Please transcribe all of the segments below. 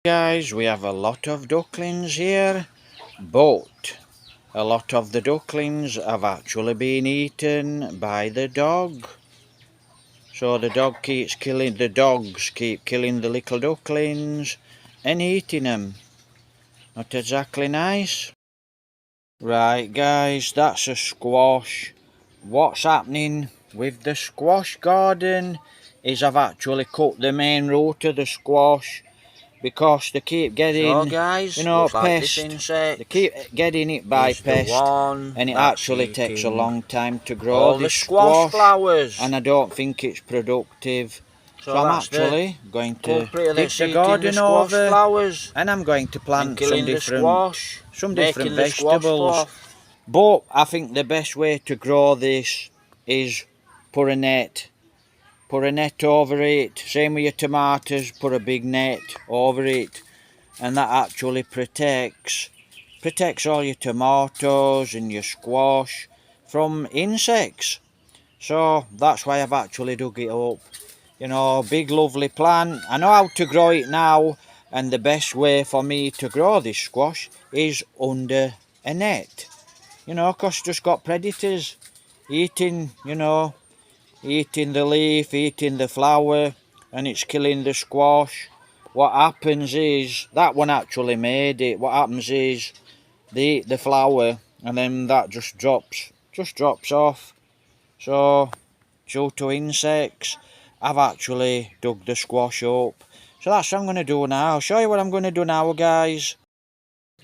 Guys, we have a lot of ducklings here, but a lot of the ducklings have actually been eaten by the dog. So the dogs keep killing the little ducklings and eating them. Not exactly nice. Right guys, that's a squash. What's happening with the squash garden is I've actually cut the main root of the squash because they keep getting, guys, pest. like this insect. They keep getting it by pest, and it actually takes a long time to grow all this the squash flowers. and I don't think it's productive. So I'm actually going to culprit dig the garden over, flowers, and I'm going to plant some different the vegetables. But I think the best way to grow this is put a net. Put a net over it. Same with your tomatoes, put a big net over it. And that actually protects all your tomatoes and your squash from insects. So that's why I've actually dug it up. Big lovely plant. I know how to grow it now, and the best way for me to grow this squash is under a net. Because it's just got predators eating, eating the leaf, eating the flower, and it's killing the squash. What happens is, that one actually made it, what happens is, they eat the flower, and then that just drops off. So, due to insects, I've actually dug the squash up. So that's what I'm going to do now. I'll show you what I'm going to do now, guys.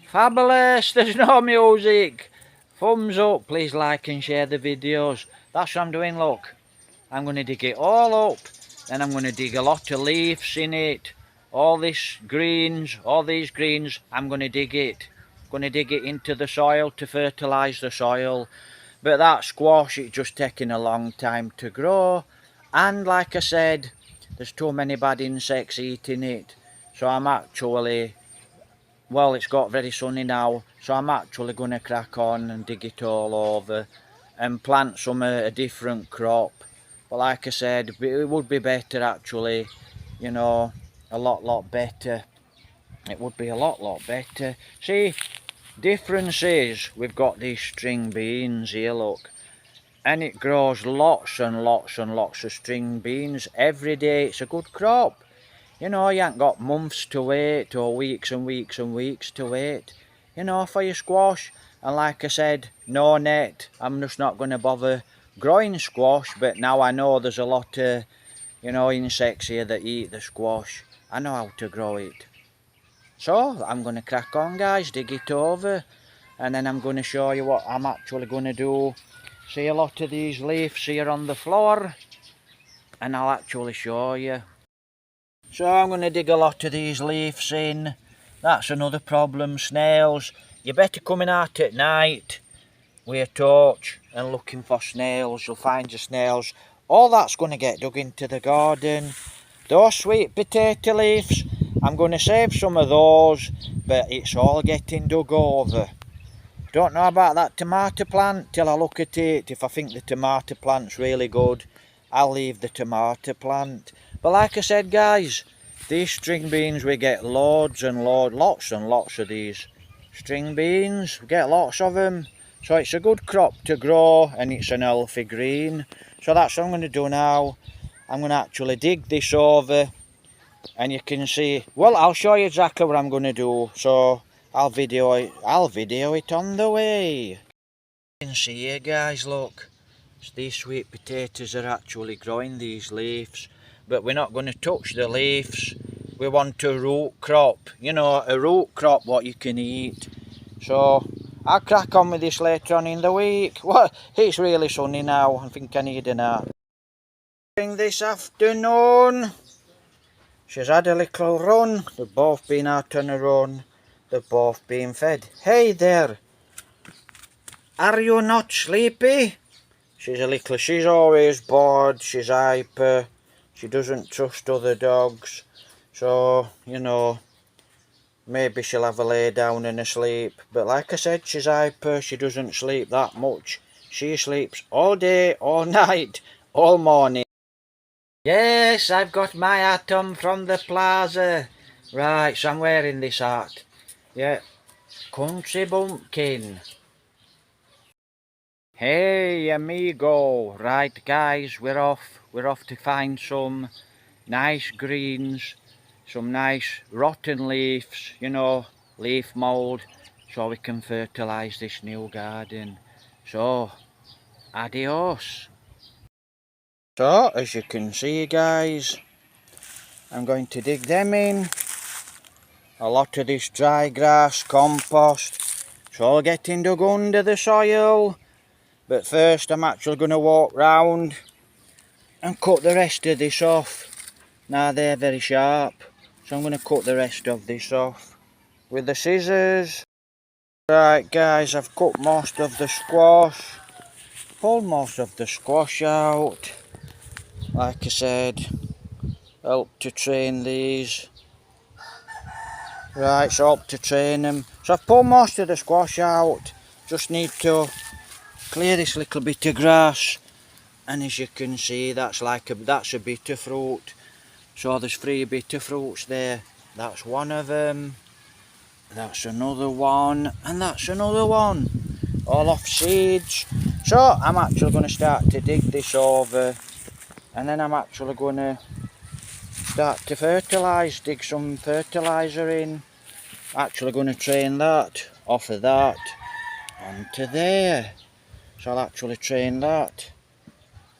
Fabulous, there's no music. Thumbs up, please like and share the videos. That's what I'm doing, look. I'm going to dig it all up, then I'm going to dig a lot of leaves in it, all these greens, I'm going to dig it. I'm going to dig it into the soil to fertilise the soil. But that squash, it's just taking a long time to grow, and like I said, there's too many bad insects eating it. So I'm actually, well, it's got very sunny now, so I'm actually going to crack on and dig it all over and plant a different crop. But like I said, it would be better actually, a lot better. It would be a lot better. See, difference is we've got these string beans here, look. And it grows lots and lots and lots of string beans every day. It's a good crop. You ain't got months to wait or weeks and weeks and weeks to wait, for your squash. And like I said, no net. I'm just not going to bother growing squash, but now I know there's a lot of, insects here that eat the squash. I know how to grow it. So I'm going to crack on, guys, dig it over, and then I'm going to show you what I'm actually going to do. See a lot of these leaves here on the floor, and I'll actually show you. So I'm going to dig a lot of these leaves in. That's another problem, snails. You better coming out at night with a torch and looking for snails. You'll find your snails. All that's going to get dug into the garden. Those sweet potato leaves, I'm going to save some of those, but it's all getting dug over. Don't know about that tomato plant till I look at it. If I think the tomato plant's really good, I'll leave the tomato plant. But like I said, guys, these string beans, we get lots and lots of these string beans. We get lots of them. So it's a good crop to grow, and it's an healthy green. So that's what I'm going to do now. I'm going to actually dig this over, and you can see, well, I'll show you exactly what I'm going to do. So I'll video it on the way. You can see here, guys, look. These sweet potatoes are actually growing these leaves, but we're not going to touch the leaves. We want a root crop, a root crop what you can eat. So I'll crack on with this later on in the week. Well, it's really sunny now. I think I need a nap. This afternoon, she's had a little run. They've both been out on a run. They've both been fed. Hey there, are you not sleepy? She's always bored, she's hyper, she doesn't trust other dogs. So, maybe she'll have a lay down and a sleep. But like I said, she's hyper, she doesn't sleep that much. She sleeps all day, all night, all morning. Yes, I've got my atom from the plaza. Right, so I'm wearing this hat. Yeah, country bumpkin. Hey amigo. Right guys, we're off. We're off to find some nice greens, some nice rotten leaves, you know, leaf mould, so we can fertilise this new garden. So, adios. So, as you can see guys, I'm going to dig them in. A lot of this dry grass, compost, it's all getting dug under the soil. But first I'm actually going to walk round and cut the rest of this off. Now they're very sharp, so I'm going to cut the rest of this off with the scissors. Right guys, I've cut most of the squash, pulled most of the squash out. Like I said, help to train these. Right, so help to train them. So I've pulled most of the squash out, just need to clear this little bit of grass. And as you can see, that's a bitter fruit. So there's 3 bitter fruits there. That's one of them. That's another one, and that's another one. All off seeds. So I'm actually going to start to dig this over, and then I'm actually going to start to fertilise, dig some fertiliser in. Actually going to train that off of that onto there. So I'll actually train that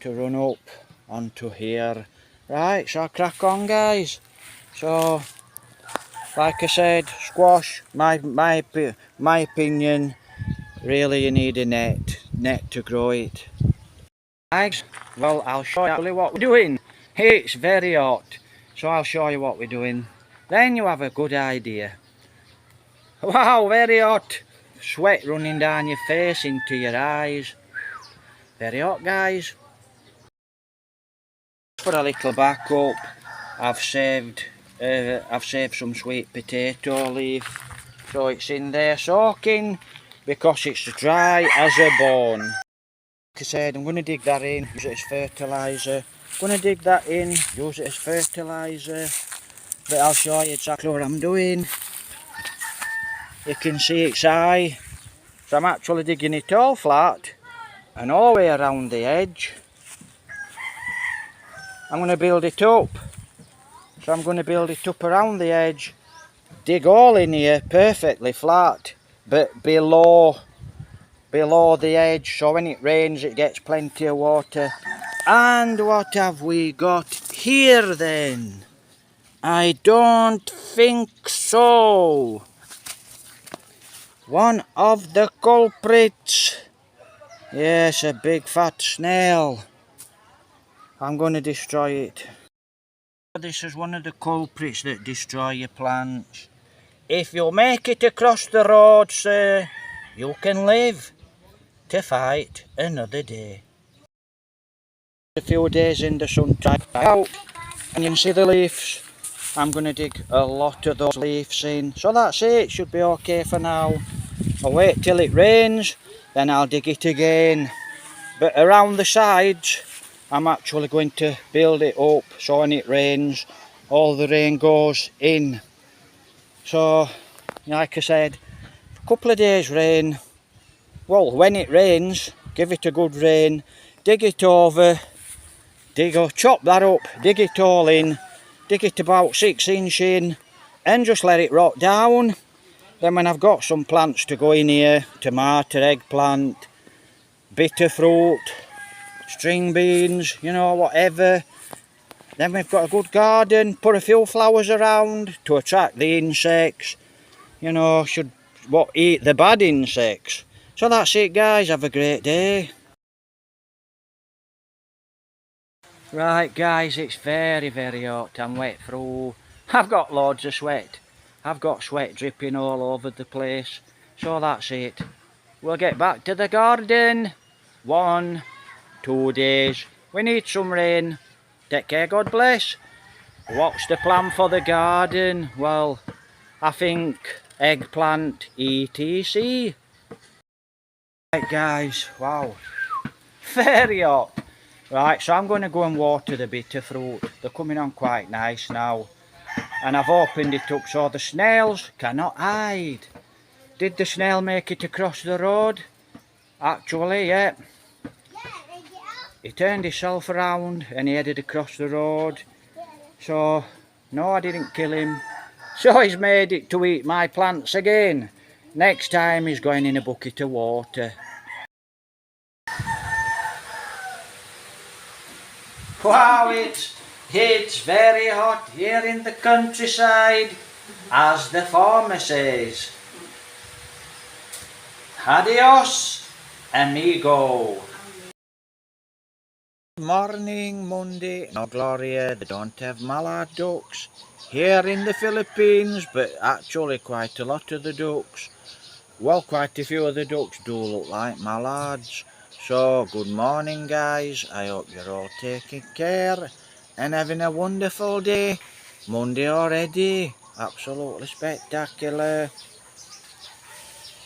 to run up onto here. Right, so I'll crack on guys. So like I said, squash, my opinion, really you need a net to grow it. Guys, well I'll show you what we're doing. It's very hot, so I'll show you what we're doing. Then you have a good idea. Wow, very hot. Sweat running down your face into your eyes. Very hot guys. For a little backup, I've saved some sweet potato leaf, so it's in there soaking because it's dry as a bone. Like I said, I'm going to dig that in, use it as fertiliser. Going to dig that in, use it as fertiliser. But I'll show you exactly what I'm doing. You can see it's high, so I'm actually digging it all flat and all the way around the edge. I'm going to build it up. So I'm going to build it up around the edge, dig all in here perfectly flat, but below the edge, so when it rains it gets plenty of water. And what have we got here then? I don't think so. One of the culprits. Yes, a big fat snail. I'm going to destroy it. This is one of the culprits that destroy your plants. If you make it across the road, sir, you can live to fight another day. A few days in the sun, dry out, and you can see the leaves. I'm going to dig a lot of those leaves in. So that's it, it should be okay for now. I'll wait till it rains, then I'll dig it again. But around the sides, I'm actually going to build it up so when it rains, all the rain goes in. So, like I said, a couple of days rain. Well, when it rains, give it a good rain, dig it over, chop that up, dig it all in, dig it about 6 inch in, and just let it rot down. Then when I've got some plants to go in here, tomato, eggplant, bitter fruit, string beans, you know, whatever. Then we've got a good garden, put a few flowers around to attract the insects, you know, eat the bad insects. So that's it guys, have a great day. Right guys, it's very hot, I'm wet through. I've got loads of sweat. I've got sweat dripping all over the place. So that's it. We'll get back to the garden. 1, 2 days. We need some rain. Take care, God bless. What's the plan for the garden? Well, I think eggplant etc. Right guys, wow, very hot. Right, so I'm going to go and water the bitter fruit. They're coming on quite nice now. and I've opened it up so the snails cannot hide. Did the snail make it across the road? Actually, yeah. He turned himself around and he headed across the road. So, no, I didn't kill him. So he's made it to eat my plants again. Next time he's going in a bucket of water. Wow, it's very hot here in the countryside, as the farmer says. Adios, amigo. Morning, Monday. No, Gloria, they don't have mallard ducks here in the Philippines, but actually quite a lot of the ducks, well, quite a few of the ducks do look like mallards. So, good morning, guys. I hope you're all taking care and having a wonderful day. Monday already. Absolutely spectacular.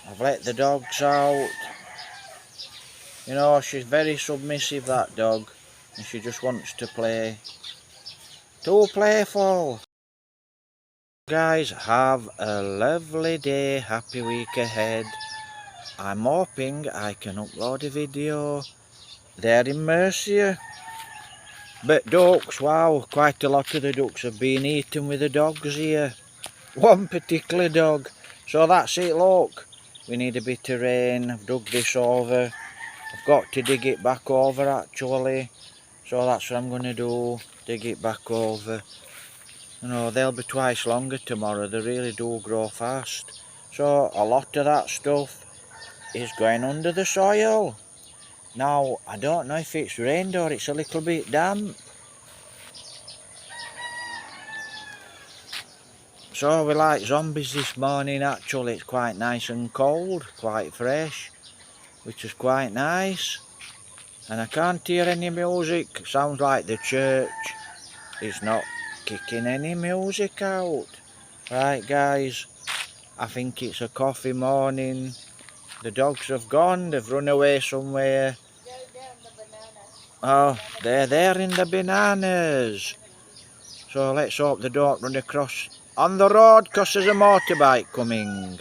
I've let the dogs out. You know, she's very submissive, that dog. And she just wants to play. Too playful. Guys, have a lovely day. Happy week ahead. I'm hoping I can upload a video there in Mercia. But ducks, wow, quite a lot of the ducks have been eaten with the dogs here. One particular dog. So that's it, look. We need a bit of rain. I've dug this over. I've got to dig it back over actually. So that's what I'm going to do. Dig it back over. You know, they'll be twice longer tomorrow. They really do grow fast. So a lot of that stuff is going under the soil. Now, I don't know if it's rained or it's a little bit damp. So we're like zombies this morning. Actually, it's quite nice and cold, quite fresh, which is quite nice. And I can't hear any music. Sounds like the church is not kicking any music out. Right, guys, I think it's a coffee morning. The dogs have gone, they've run away somewhere. Oh, they're there in the bananas. So let's hope they don't run across on the road because there's a motorbike coming.